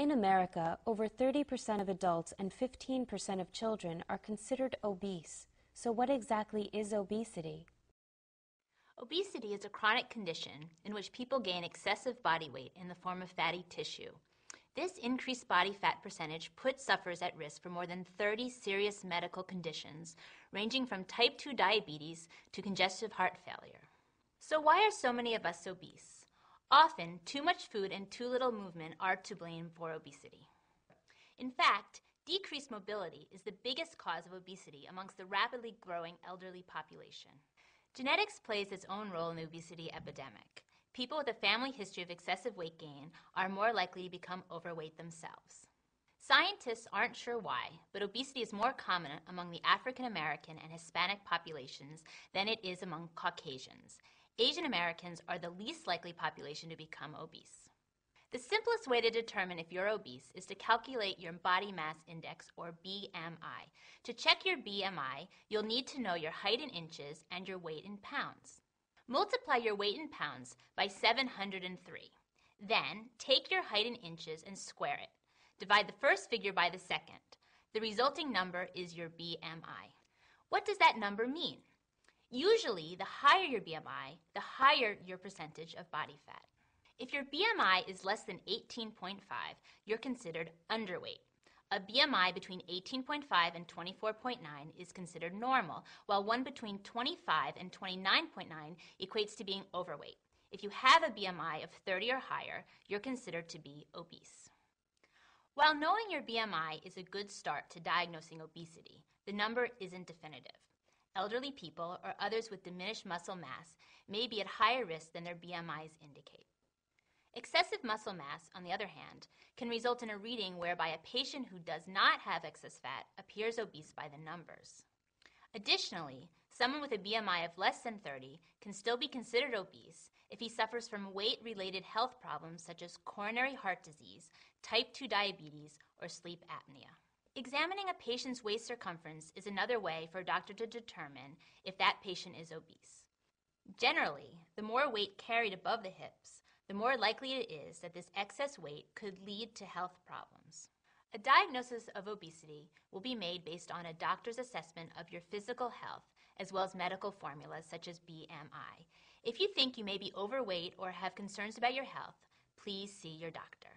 In America, over 30% of adults and 15% of children are considered obese. So what exactly is obesity? Obesity is a chronic condition in which people gain excessive body weight in the form of fatty tissue. This increased body fat percentage puts sufferers at risk for more than 30 serious medical conditions, ranging from type 2 diabetes to congestive heart failure. So why are so many of us obese? Often, too much food and too little movement are to blame for obesity. In fact, decreased mobility is the biggest cause of obesity amongst the rapidly growing elderly population. Genetics plays its own role in the obesity epidemic. People with a family history of excessive weight gain are more likely to become overweight themselves. Scientists aren't sure why, but obesity is more common among the African American and Hispanic populations than it is among Caucasians. Asian Americans are the least likely population to become obese. The simplest way to determine if you're obese is to calculate your body mass index, or BMI. To check your BMI, you'll need to know your height in inches and your weight in pounds. Multiply your weight in pounds by 703. Then, take your height in inches and square it. Divide the first figure by the second. The resulting number is your BMI. What does that number mean? Usually, the higher your BMI, the higher your percentage of body fat. If your BMI is less than 18.5, you're considered underweight. A BMI between 18.5 and 24.9 is considered normal, while one between 25 and 29.9 equates to being overweight. If you have a BMI of 30 or higher, you're considered to be obese. While knowing your BMI is a good start to diagnosing obesity, the number isn't definitive. Elderly people or others with diminished muscle mass may be at higher risk than their BMIs indicate. Excessive muscle mass, on the other hand, can result in a reading whereby a patient who does not have excess fat appears obese by the numbers. Additionally, someone with a BMI of less than 30 can still be considered obese if he suffers from weight-related health problems such as coronary heart disease, type 2 diabetes, or sleep apnea. Examining a patient's waist circumference is another way for a doctor to determine if that patient is obese. Generally, the more weight carried above the hips, the more likely it is that this excess weight could lead to health problems. A diagnosis of obesity will be made based on a doctor's assessment of your physical health, as well as medical formulas such as BMI. If you think you may be overweight or have concerns about your health, please see your doctor.